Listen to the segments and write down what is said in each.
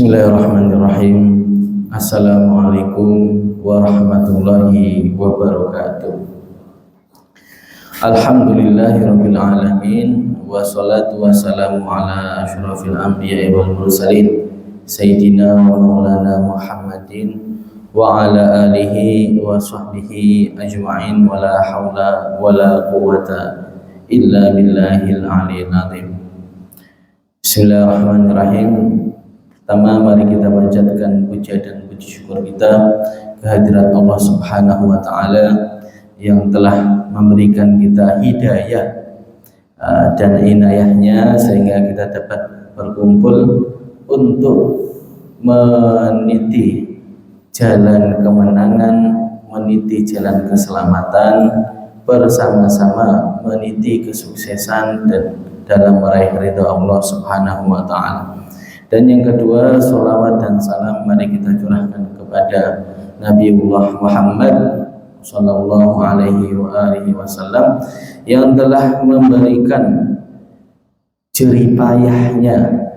Bismillahirrahmanirrahim. Assalamualaikum warahmatullahi wabarakatuh. Alhamdulillahirabbil alamin, wassalatu wassalamu ala asyrafil anbiya'i wal mursalin sayyidina wa maulana Muhammadin wa ala alihi wa sahbihi ajma'in, wa la haula wa la quwwata illa billahil aliyyil azim. Bismillahirrahmanirrahim. Pertama, mari kita panjatkan puja dan puji syukur kita kehadirat Allah Subhanahu wa taala yang telah memberikan kita hidayah dan inayahnya sehingga kita dapat berkumpul untuk meniti jalan kemenangan, meniti jalan keselamatan, bersama-sama meniti kesuksesan dan dalam meraih ridha Allah Subhanahu wa taala. Dan yang kedua, sholawat dan salam mari kita curahkan kepada Nabiullah Muhammad sallallahu alaihi wasallam yang telah memberikan jerih payahnya,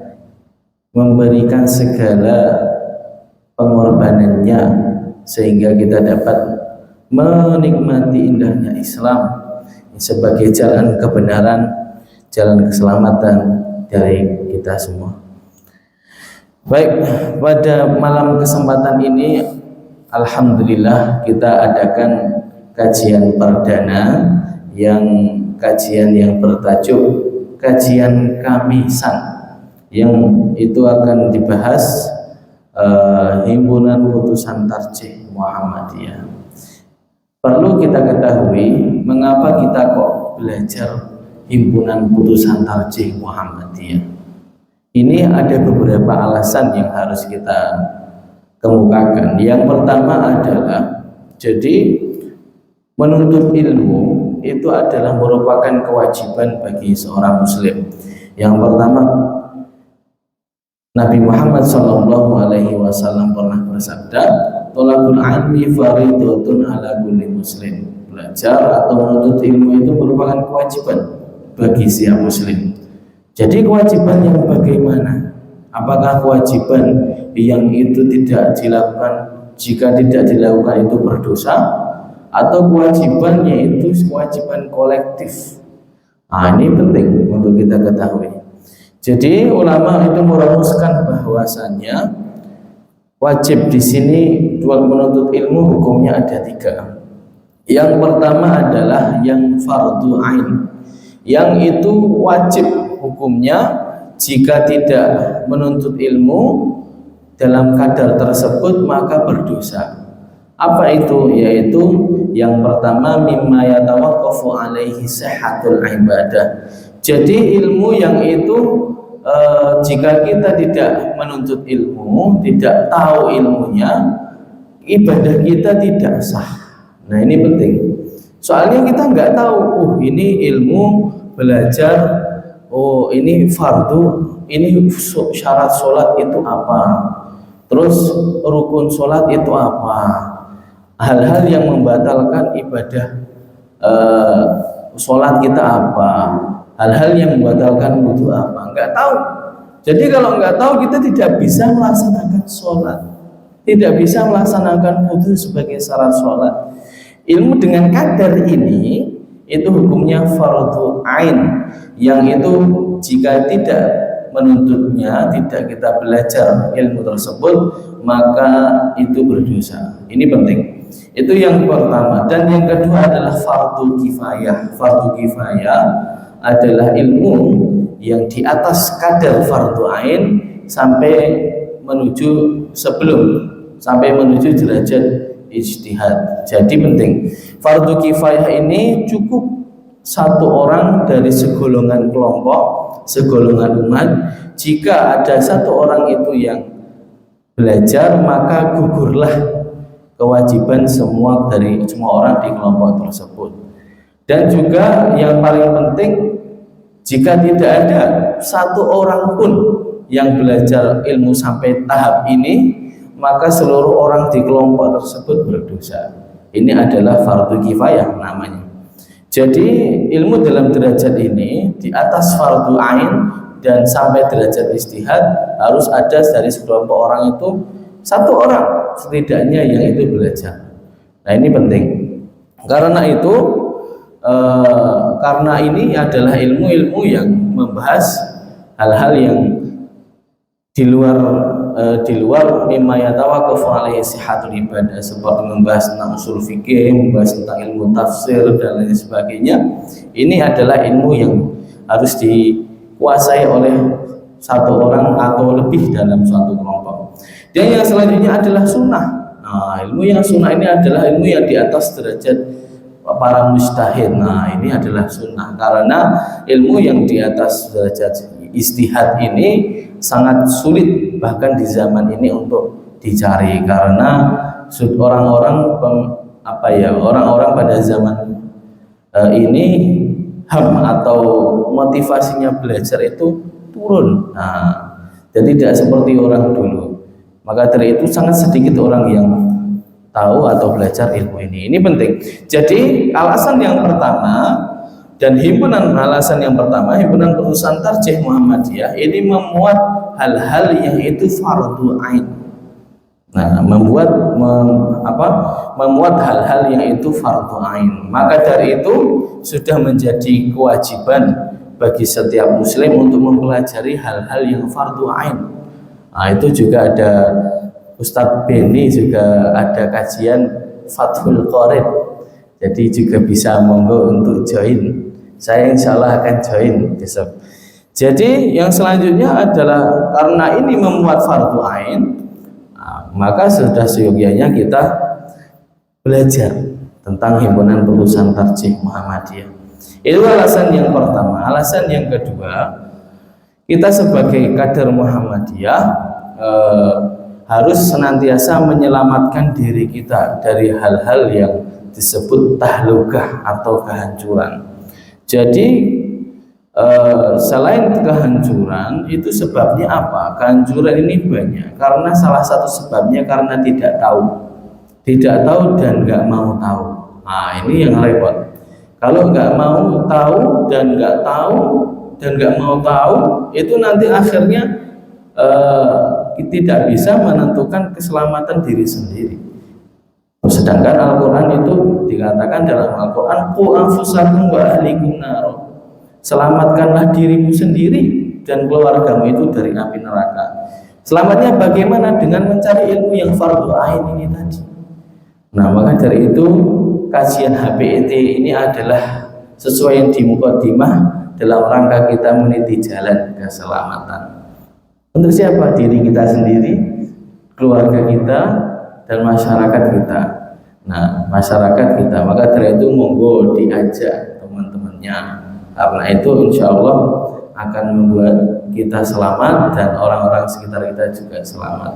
memberikan segala pengorbanannya sehingga kita dapat menikmati indahnya Islam sebagai jalan kebenaran, jalan keselamatan dari kita semua. Baik, pada malam kesempatan ini alhamdulillah kita adakan kajian perdana kajian yang bertajuk kajian Kamisan, yang itu akan dibahas Himpunan Putusan Tarjih Muhammadiyah. Perlu kita ketahui mengapa kita kok belajar Himpunan Putusan Tarjih Muhammadiyah. Ini ada beberapa alasan yang harus kita kemukakan. Yang pertama adalah, jadi menuntut ilmu itu adalah merupakan kewajiban bagi seorang muslim. Yang pertama, Nabi Muhammad SAW pernah bersabda, "Thalabul ilmi fardhatun ala kulli muslim." Belajar atau menuntut ilmu itu merupakan kewajiban bagi setiap muslim. Jadi kewajiban yang bagaimana? Apakah kewajiban yang itu tidak dilakukan, jika tidak dilakukan itu berdosa, atau kewajibannya itu kewajiban kolektif? Ini penting untuk kita ketahui. Jadi ulama itu merumuskan bahwasannya wajib di sini menuntut ilmu hukumnya ada 3. Yang pertama adalah yang fardu ain, yang itu wajib hukumnya jika tidak menuntut ilmu dalam kadar tersebut maka berdosa. Apa itu? Yaitu yang pertama, mimma yatawaqqafu alaihi sihhatul ibadah. Jadi ilmu yang itu jika kita tidak menuntut ilmu, tidak tahu ilmunya, ibadah kita tidak sah. Nah, ini penting. Soalnya kita nggak tahu, ini ilmu belajar, ini fardu, ini syarat sholat itu apa, terus rukun sholat itu apa, hal-hal yang membatalkan ibadah sholat kita apa, hal-hal yang membatalkan wudhu apa, nggak tahu. Jadi kalau nggak tahu kita tidak bisa melaksanakan sholat, tidak bisa melaksanakan wudhu sebagai syarat sholat. Ilmu dengan kadar ini itu hukumnya fardu ain, yang itu jika tidak menuntutnya, tidak kita belajar ilmu tersebut, maka itu berdosa. Ini penting. Itu yang pertama. Dan yang kedua adalah fardu kifayah. Fardu kifayah adalah ilmu yang di atas kadar fardu ain sampai menuju derajat ijtihad. Jadi penting. Fardu kifayah ini cukup satu orang dari segolongan kelompok, segolongan umat. Jika ada satu orang itu yang belajar, maka gugurlah kewajiban semua orang di kelompok tersebut. Dan juga yang paling penting, jika tidak ada satu orang pun yang belajar ilmu sampai tahap ini, maka seluruh orang di kelompok tersebut berdosa. Ini adalah fardu kifayah namanya. Jadi ilmu dalam derajat ini di atas fardu ain, dan sampai derajat ijtihad harus ada dari sekelompok orang itu satu orang setidaknya yang itu belajar. Nah ini penting. Karena itu karena ini adalah ilmu-ilmu yang membahas hal-hal yang di luar mimma yatawaqqafu alaihi sihhatul ibadah, seperti membahas tentang usul fikih, membahas tentang ilmu tafsir dan lain sebagainya. Ini adalah ilmu yang harus dikuasai oleh satu orang atau lebih dalam suatu kelompok. Dan yang selanjutnya adalah sunnah. Nah, ilmu yang sunnah ini adalah ilmu yang di atas derajat para mujtahid. Nah, ini adalah sunnah karena ilmu yang di atas derajat ijtihad ini sangat sulit bahkan di zaman ini untuk dicari, karena orang-orang orang-orang pada zaman ini atau motivasinya belajar itu turun. Nah, jadi tidak seperti orang dulu. Maka dari itu sangat sedikit orang yang tahu atau belajar ilmu ini. Ini penting. Jadi alasan yang pertama dan himpunan Perusahaan Tarjih Muhammadiyah ini memuat hal-hal yang itu fardu ain. Nah, memuat hal-hal yang itu fardu ain. Maka dari itu sudah menjadi kewajiban bagi setiap muslim untuk mempelajari hal-hal yang fardu ain. Nah, itu juga ada Ustadz Beni juga ada kajian Fathul Qorib. Jadi juga bisa monggo untuk join. Saya insya Allah akan join besok. Jadi yang selanjutnya adalah karena ini memuat fardu ain, maka sudah seyogyanya kita belajar tentang Himpunan Perusahaan Tarjih Muhammadiyah. Itu alasan yang pertama. Alasan yang kedua, kita sebagai kader Muhammadiyah harus senantiasa menyelamatkan diri kita dari hal-hal yang disebut tahlukah atau kehancuran. Jadi selain kehancuran, itu sebabnya apa? Kehancuran ini banyak karena salah satu sebabnya karena tidak tahu dan nggak mau tahu. Nah, ini yang repot. Kalau nggak mau tahu dan nggak mau tahu, itu nanti akhirnya tidak bisa menentukan keselamatan diri sendiri. Sedangkan Al-Quran itu dikatakan dalam Al-Quran, qu anfusakum wa ahlikum nar. Selamatkanlah dirimu sendiri dan keluargamu itu dari api neraka. Selamatnya bagaimana? Dengan mencari ilmu yang fardu ain ini tadi. Nah, maka dari itu kajian HPET ini adalah sesuai yang di mukadimah dalam rangka kita meniti jalan keselamatan. Untuk siapa? Diri kita sendiri, keluarga kita, dan masyarakat kita. Nah, masyarakat kita, maka dari itu monggo diajak teman-temannya, karena itu insya Allah akan membuat kita selamat dan orang-orang sekitar kita juga selamat.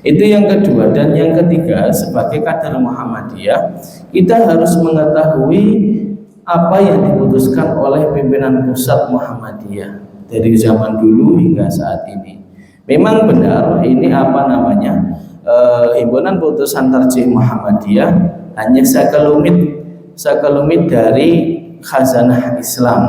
Itu yang kedua. Dan yang ketiga, sebagai kader Muhammadiyah, kita harus mengetahui apa yang diputuskan oleh pimpinan pusat Muhammadiyah dari zaman dulu hingga saat ini. Memang benar ini Himpunan Perusahaan Tarjih Muhammadiyah hanya sekelumit dari khazanah Islam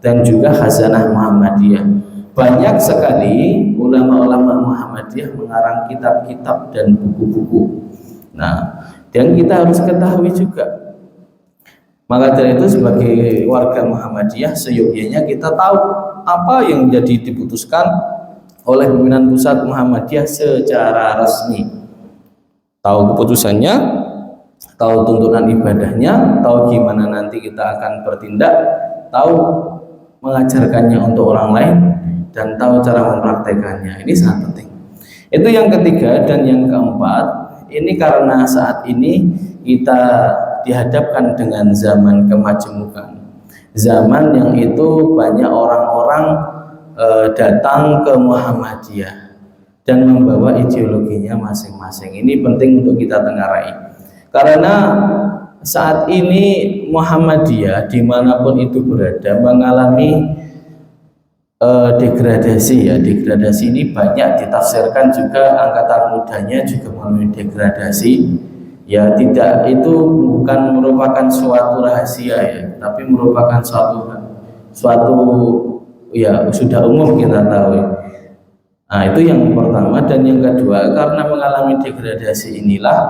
dan juga khazanah Muhammadiyah. Banyak sekali ulama-ulama Muhammadiyah mengarang kitab-kitab dan buku-buku. Nah, dan kita harus ketahui juga. Maka dari itu sebagai warga Muhammadiyah seyogyanya kita tahu apa yang jadi diputuskan oleh pimpinan pusat Muhammadiyah secara resmi. Tahu keputusannya, tahu tuntunan ibadahnya, tahu gimana nanti kita akan bertindak, tahu mengajarkannya untuk orang lain, dan tahu cara mempraktekannya. Ini sangat penting. Itu yang ketiga. Dan yang keempat, ini karena saat ini kita dihadapkan dengan zaman kemajemukan, zaman yang itu banyak orang-orang datang ke Muhammadiyah dan membawa ideologinya masing-masing. Ini penting untuk kita tengarai, karena saat ini Muhammadiyah dimanapun itu berada mengalami degradasi. Degradasi ini banyak ditafsirkan juga, angkatan mudanya juga mengalami degradasi. Tidak, itu bukan merupakan suatu rahasia tapi merupakan suatu ya sudah umum kita tahu. Nah, itu yang pertama. Dan yang kedua, karena mengalami degradasi inilah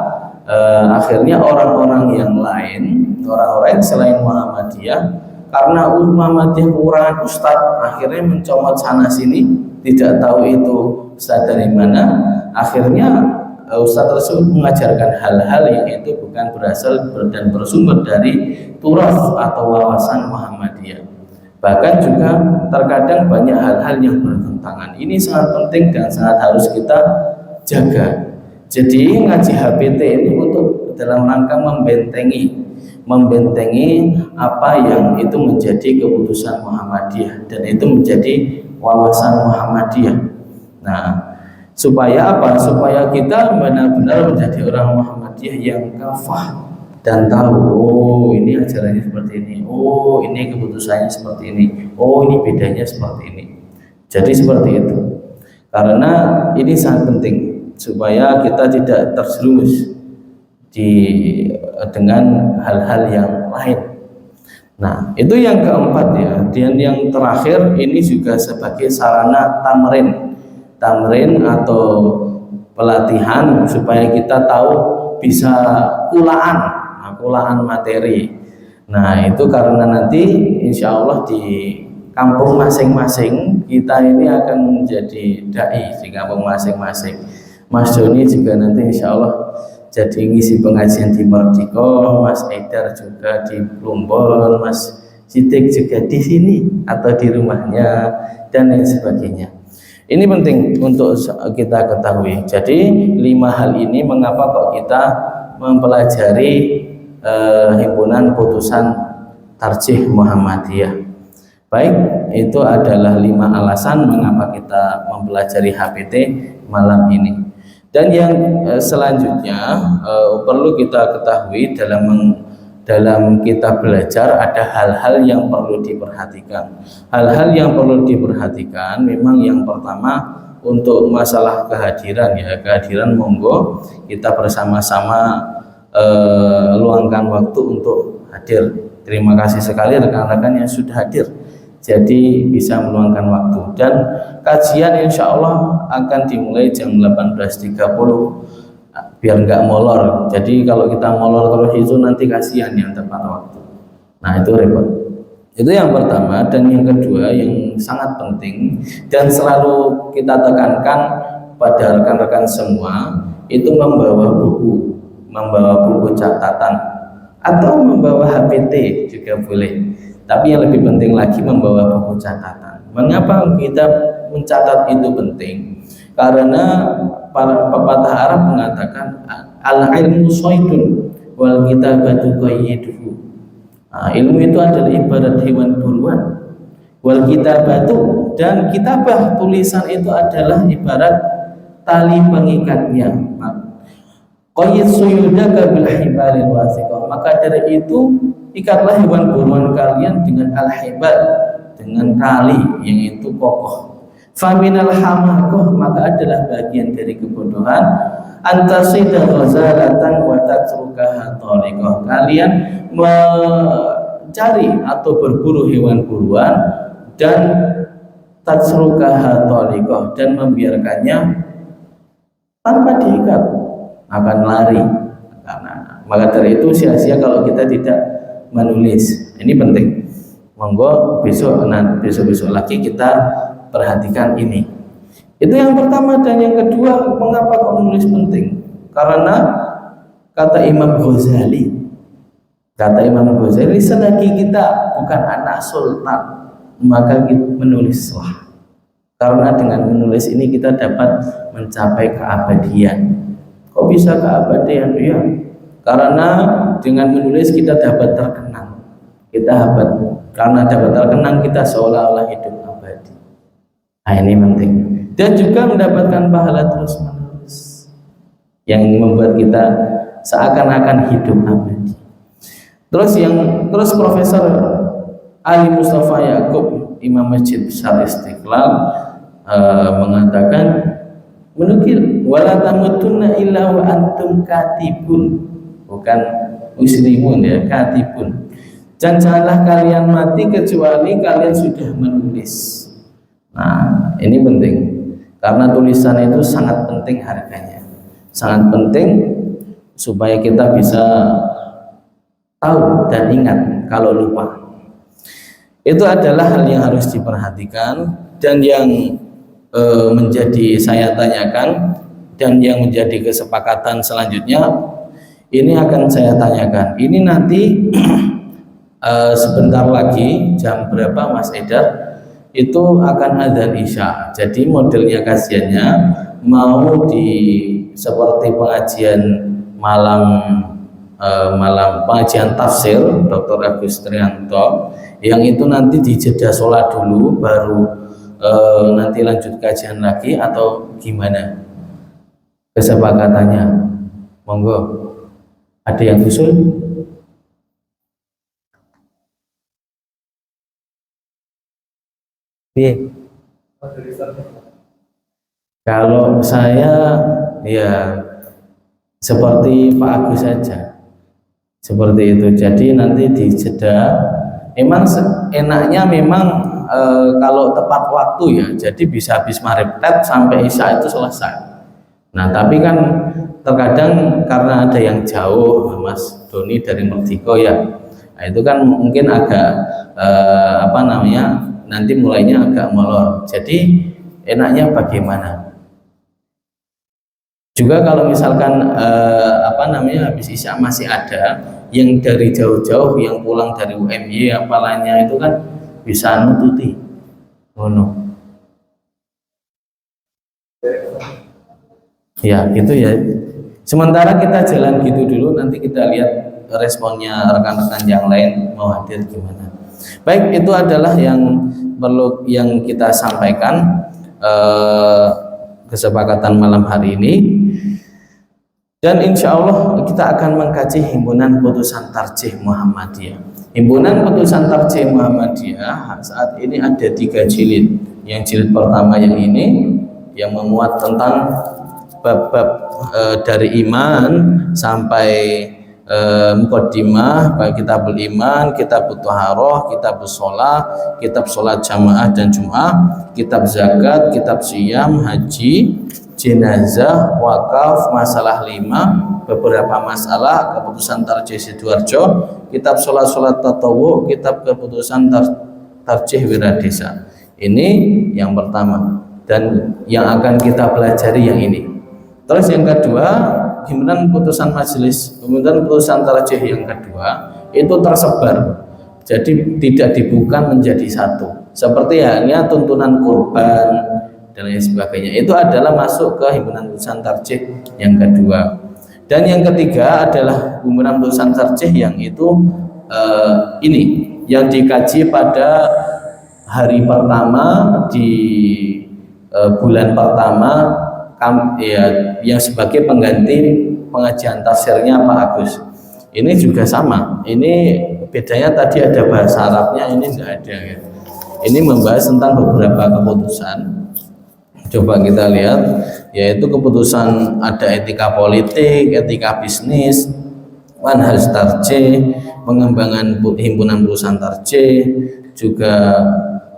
akhirnya orang-orang yang lain, orang-orang selain Muhammadiyah, karena Muhammadiyah kekurangan ustadz, akhirnya mencomot sana sini, tidak tahu itu ustadz dari mana. Akhirnya ustadz tersebut mengajarkan hal-hal yang itu bukan berasal dan bersumber dari turas atau wawasan Muhammadiyah. Bahkan juga terkadang banyak hal-hal yang bertentangan. Ini sangat penting dan sangat harus kita jaga. Jadi ngaji HPT ini untuk dalam rangka membentengi apa yang itu menjadi keputusan Muhammadiyah dan itu menjadi wawasan Muhammadiyah. Nah, supaya apa? Supaya kita benar-benar menjadi orang Muhammadiyah yang kafah dan tahu, oh ini ajarannya seperti ini, oh ini keputusannya seperti ini, oh ini bedanya seperti ini. Jadi seperti itu. Karena ini sangat penting supaya kita tidak terjerumus dengan hal-hal yang lain. Nah, itu yang keempat ya. Dan yang terakhir ini juga sebagai sarana tamrin atau pelatihan supaya kita tahu bisa kulaan materi. Nah, itu karena nanti insya Allah di kampung masing-masing kita ini akan menjadi dai di kampung masing-masing. Mas Joni juga nanti insya Allah jadi ngisi pengajian di Merdiko, Mas Aidar juga di Plumbon, Mas Sidik juga di sini atau di rumahnya dan lain sebagainya. Ini penting untuk kita ketahui. Jadi 5 hal ini mengapa kok kita mempelajari himpunan putusan tarjih Muhammadiyah. Baik, itu adalah 5 alasan mengapa kita mempelajari HPT malam ini. Dan yang selanjutnya perlu kita ketahui dalam kita belajar ada hal-hal yang perlu diperhatikan. Hal-hal yang perlu diperhatikan memang yang pertama untuk masalah kehadiran ya, kehadiran monggo kita bersama-sama luangkan waktu untuk hadir. Terima kasih sekali rekan-rekan yang sudah hadir. Jadi bisa meluangkan waktu dan kajian insya Allah akan dimulai jam 18.30 biar nggak molor. Jadi kalau kita molor terus itu nanti kasihan yang tepat waktu. Nah itu repot. Itu yang pertama. Dan yang kedua yang sangat penting dan selalu kita tekankan pada rekan-rekan semua itu membawa buku catatan atau membawa HPT juga boleh. Tapi yang lebih penting lagi membawa buku catatan. Mengapa kita mencatat itu penting? Karena para pepatah Arab mengatakan al-ilmu shaydun wal kitabatu qayyiduhu. Ilmu itu adalah ibarat hewan buruan. Wal kitabatu, dan kitabah tulisan itu adalah ibarat tali pengikatnya. Qayyid suyudaka bil hibalil wasiqah. Maka dari itu ikatlah hewan buruan kalian dengan al-hibal, dengan tali yang itu kokoh. Faminal hamakoh, maka adalah bagian dari kebodohan antasida ghazalatan wa tatrukaha tariqah. Kalian mencari atau berburu hewan buruan dan tatrukaha tariqah, dan membiarkannya tanpa diikat, akan lari. Maka dari itu sia-sia kalau kita tidak menulis. Ini penting. Monggo besok lagi kita perhatikan ini. Itu yang pertama. Dan yang kedua, mengapa kok menulis penting? Karena kata Imam Ghazali, selagi kita bukan anak sultan, maka kita menulislah. Karena dengan menulis ini kita dapat mencapai keabadian. Kok bisa keabadian? Ya, karena dengan menulis kita dapat terkenang. Karena dapat terkenang kita seolah-olah hidup abadi. Nah, ini penting. Dan juga mendapatkan pahala terus-menerus yang membuat kita seakan-akan hidup abadi. Terus Profesor Ali Mustafa Yaakob, Imam Masjid Besar Istiqlal mengatakan, menukil wala tamutunna illa wa antum katibun, bukan muslimun ya, katibun. Dan janganlah kalian mati kecuali kalian sudah menulis. Nah, ini penting karena tulisan itu sangat penting harganya, sangat penting supaya kita bisa tahu dan ingat kalau lupa. Itu adalah hal yang harus diperhatikan dan yang menjadi saya tanyakan dan yang menjadi kesepakatan selanjutnya ini akan saya tanyakan. Ini nanti sebentar lagi jam berapa Mas Edar itu akan adzan Isya. Jadi modelnya kajiannya mau di seperti pengajian malam pengajian tafsir Dr. Agus Trianto yang itu nanti dijeda sholat dulu baru nanti lanjut kajian lagi atau gimana kesepakatannya? Monggo, ada yang usul? Kalau saya ya seperti Pak Agus saja, seperti itu. Jadi nanti dijeda. Emang enaknya memang kalau tepat waktu ya, jadi bisa habis maghrib sampai isya itu selesai. Nah tapi kan terkadang karena ada yang jauh, Mas Doni dari Merdiko ya, nah, itu kan mungkin agak nanti mulainya agak molor. Jadi enaknya bagaimana? Juga kalau misalkan habis isya masih ada yang dari jauh-jauh yang pulang dari UMY apalanya itu kan bisa nututi. No. Ya gitu ya. Sementara kita jalan gitu dulu, nanti kita lihat responnya rekan-rekan yang lain mau hadir gimana. Baik, itu adalah yang perlu yang kita sampaikan kesepakatan malam hari ini. Dan insya Allah kita akan mengkaji himpunan putusan tarjih Muhammadiyah. Himpunan putusan tarjih Muhammadiyah saat ini ada 3 jilid. Yang jilid pertama yang ini yang memuat tentang bab-bab dari iman sampai muqaddimah, baik kitabul iman, kitabut thaharah, kitabus shalah, kitab salat jamaah dan Jumat, kitab zakat, kitab siyam, haji, jenazah, wakaf, masalah 5, beberapa masalah, keputusan tarjih Sidoarjo, kitab sholat tatawu, kitab keputusan tarjih Wiradesa. Ini yang pertama dan yang akan kita pelajari yang ini. Terus yang kedua, himpunan putusan majelis, himpunan putusan tarjih yang kedua itu tersebar. Jadi tidak dibuka menjadi satu. Seperti halnya tuntunan kurban dan lain sebagainya, itu adalah masuk ke himpunan putusan tarjih yang kedua. Dan yang ketiga adalah himpunan putusan tarjih yang itu ini yang dikaji pada hari pertama di bulan pertama yang sebagai pengganti pengajian tafsirnya Pak Agus. Ini juga sama, ini bedanya tadi ada bahasa Arabnya, ini enggak ada ya. Ini membahas tentang beberapa keputusan. Coba kita lihat, yaitu keputusan ada etika politik, etika bisnis, manhaj tarjih, pengembangan himpunan putusan tarjih, juga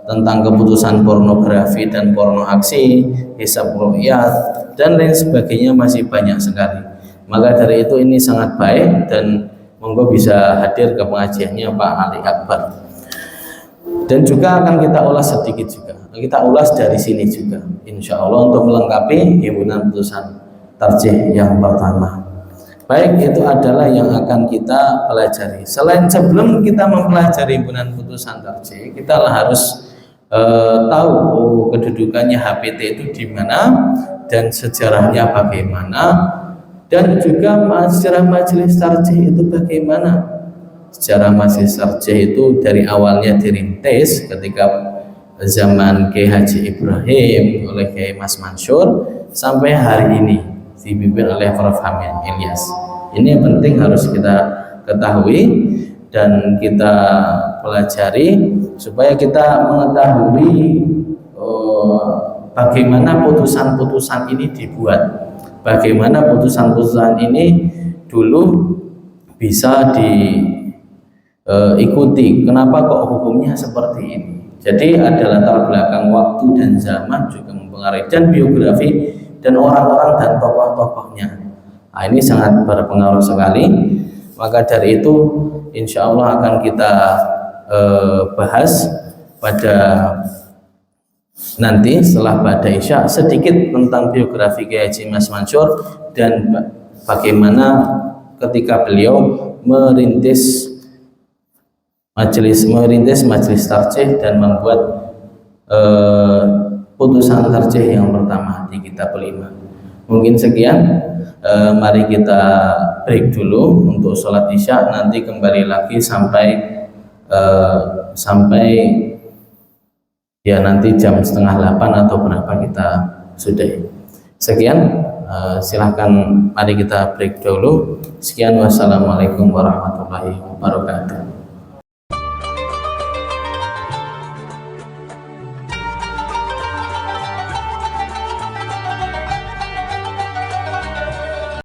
tentang keputusan pornografi dan porno aksi, hisab ru'yat dan lain sebagainya, masih banyak sekali. Maka dari itu ini sangat baik dan monggo bisa hadir ke pengajiannya Pak Ali Akbar. Dan juga akan kita ulas sedikit juga. Kita ulas dari sini juga, insya Allah, untuk melengkapi himpunan putusan tarjih yang pertama. Baik, itu adalah yang akan kita pelajari. Sebelum kita mempelajari himpunan putusan tarjih, kita harus tahu kedudukannya HPT itu di mana dan sejarahnya bagaimana, dan juga sejarah majelis tarjih itu bagaimana. Sejarah majelis tarjih itu dari awalnya dirintis ketika zaman Kiai Haji Ibrahim oleh Kiai Mas Mansur sampai hari ini dipimpin oleh Prof. Hamid Ilyas. Ini yang penting harus kita ketahui dan kita pelajari supaya kita mengetahui bagaimana putusan-putusan ini dibuat, bagaimana putusan-putusan ini dulu bisa diikuti, kenapa kok hukumnya seperti ini. Jadi ada latar belakang waktu dan zaman juga mempengaruhi, dan biografi dan orang-orang dan tokoh-tokohnya. Nah, ini sangat berpengaruh sekali. Maka dari itu insya Allah akan kita bahas pada nanti setelah Ba'da Isya sedikit tentang biografi Kiai Haji Mas Mansur dan bagaimana ketika beliau merintis majelis tarjih dan membuat putusan tarjih yang pertama di Kitabul Iman. Mungkin sekian, mari kita break dulu untuk sholat Isya, nanti kembali lagi sampai ya nanti jam 7:30 atau berapa kita sudahi. Sekian, silahkan mari kita break dulu. Sekian, wassalamualaikum warahmatullahi wabarakatuh.